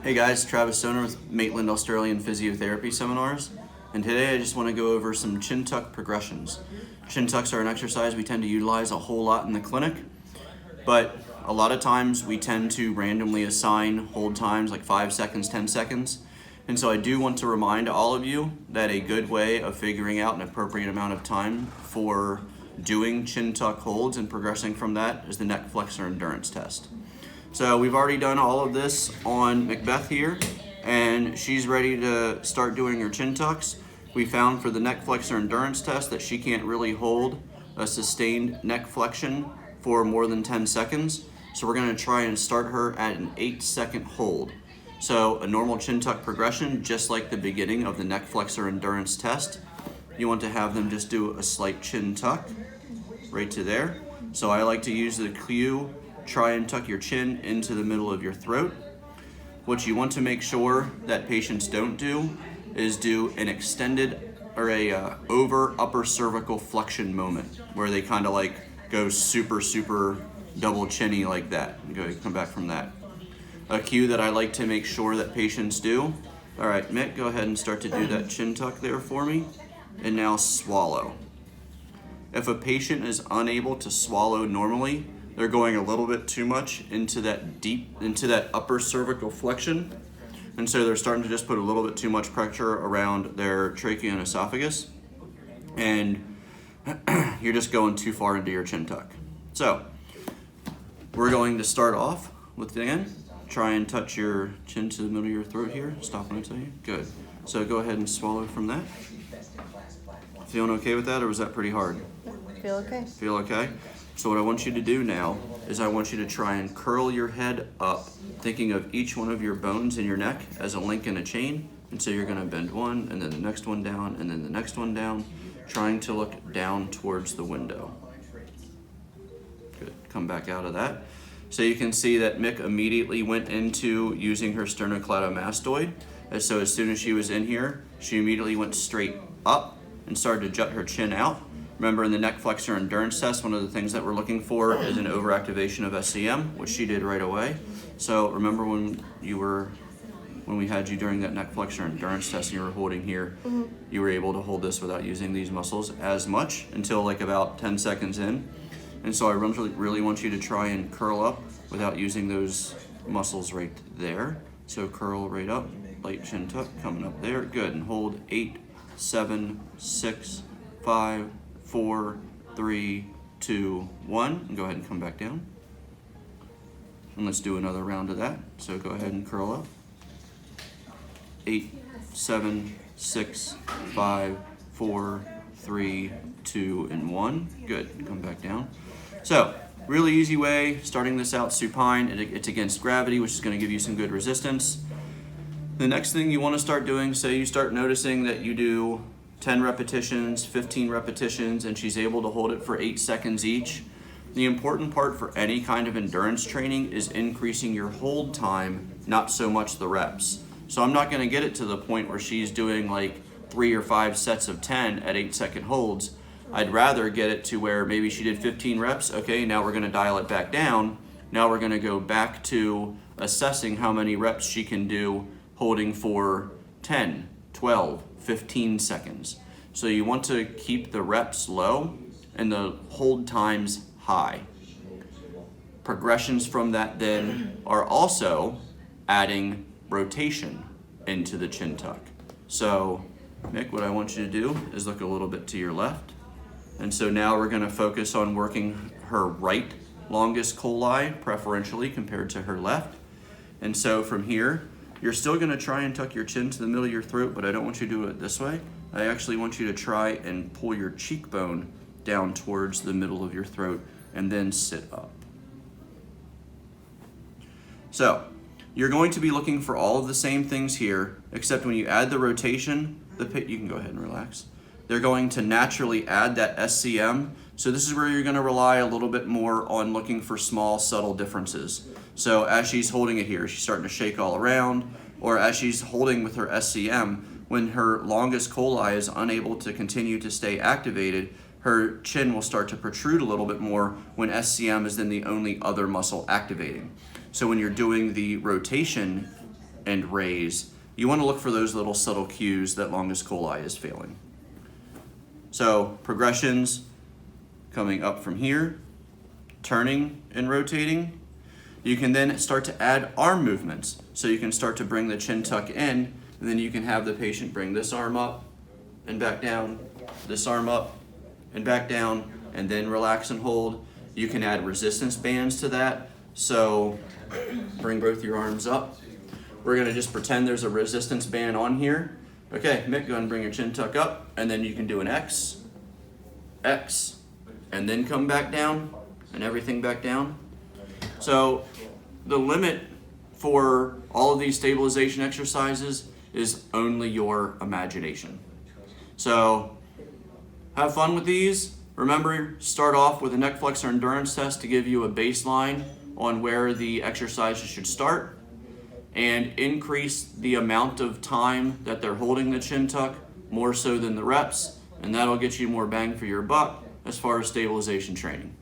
Hey guys, Travis Stoner with Maitland Australian Physiotherapy Seminars, and today I just want to go over some chin tuck progressions. Chin tucks are an exercise we tend to utilize a whole lot in the clinic, but a lot of times we tend to randomly assign hold times like 5 seconds, 10 seconds, and so I do want to remind all of you that a good way of figuring out an appropriate amount of time for doing chin tuck holds and progressing from that is the neck flexor endurance test. So we've already done all of this on Macbeth here, and she's ready to start doing her chin tucks. We found for the neck flexor endurance test that she can't really hold a sustained neck flexion for more than 10 seconds. So we're gonna try and start her at an 8-second hold. So a normal chin tuck progression, just like the beginning of the neck flexor endurance test, you want to have them just do a slight chin tuck right to there. So I like to use the cue, try and tuck your chin into the middle of your throat. What you want to make sure that patients don't do is do an extended or a over upper cervical flexion moment where they kind of like go super double chinny like that. Come back from that. A cue that I like to make sure that patients do. All right, Mick, go ahead and start to do that chin tuck there for me. And now swallow. If a patient is unable to swallow normally, they're going a little bit too much into that upper cervical flexion. And so they're starting to just put a little bit too much pressure around their trachea and esophagus. And you're just going too far into your chin tuck. So we're going to start off with, again, try and touch your chin to the middle of your throat here. Stop when I tell you. Good. So go ahead and swallow from that. Feeling okay with that, or was that pretty hard? Feel okay. Feel okay? So what I want you to do now is I want you to try and curl your head up, thinking of each one of your bones in your neck as a link in a chain. And so you're gonna bend one, and then the next one down, and then the next one down, trying to look down towards the window. Good, come back out of that. So you can see that Mick immediately went into using her sternocleidomastoid. And so as soon as she was in here, she immediately went straight up and started to jut her chin out. Remember, in the neck flexor endurance test, one of the things that we're looking for is an overactivation of SCM, which she did right away. So remember when we had you during that neck flexor endurance test and you were holding here, you were able to hold this without using these muscles as much until like about 10 seconds in. And so I really want you to try and curl up without using those muscles right there. So curl right up, light chin tuck, coming up there. Good, and hold 8, 7, 6, 5, 4, 3, 2, 1, and go ahead and come back down. And let's do another round of that. So go ahead and curl up. 8, 7, 6, 5, 4, 3, 2, and 1. Good, and come back down. So, really easy way, starting this out supine. It's against gravity, which is gonna give you some good resistance. The next thing you wanna start doing, say you start noticing that you do 10 repetitions, 15 repetitions, and she's able to hold it for 8 seconds each. The important part for any kind of endurance training is increasing your hold time, not so much the reps. So I'm not gonna get it to the point where she's doing like 3 or 5 sets of 10 at 8-second holds. I'd rather get it to where maybe she did 15 reps. Okay, now we're gonna dial it back down. Now we're gonna go back to assessing how many reps she can do holding for 10, 12, 15 seconds. So you want to keep the reps low and the hold times high. Progressions from that then are also adding rotation into the chin tuck. So Mick, what I want you to do is look a little bit to your left. And so now we're gonna focus on working her right longest colli, preferentially compared to her left. And so from here, you're still gonna try and tuck your chin to the middle of your throat, but I don't want you to do it this way. I actually want you to try and pull your cheekbone down towards the middle of your throat and then sit up. So, you're going to be looking for all of the same things here, except when you add the rotation, you can go ahead and relax. They're going to naturally add that SCM. So this is where you're gonna rely a little bit more on looking for small, subtle differences. So as she's holding it here, she's starting to shake all around, or as she's holding with her SCM, when her longest colli is unable to continue to stay activated, her chin will start to protrude a little bit more when SCM is then the only other muscle activating. So when you're doing the rotation and raise. You want to look for those little subtle cues that longus colli is failing. So progressions coming up from here, turning and rotating. You can then start to add arm movements. So you can start to bring the chin tuck in, and then you can have the patient bring this arm up and back down, this arm up and back down, and then relax and hold. You can add resistance bands to that. So bring both your arms up. We're gonna just pretend there's a resistance band on here. Okay, Mick, go ahead and bring your chin tuck up, and then you can do an X, X, and then come back down, and everything back down. So the limit for all of these stabilization exercises is only your imagination. So have fun with these. Remember, start off with a neck flexor endurance test to give you a baseline on where the exercises should start, and increase the amount of time that they're holding the chin tuck more so than the reps, and that'll get you more bang for your buck as far as stabilization training.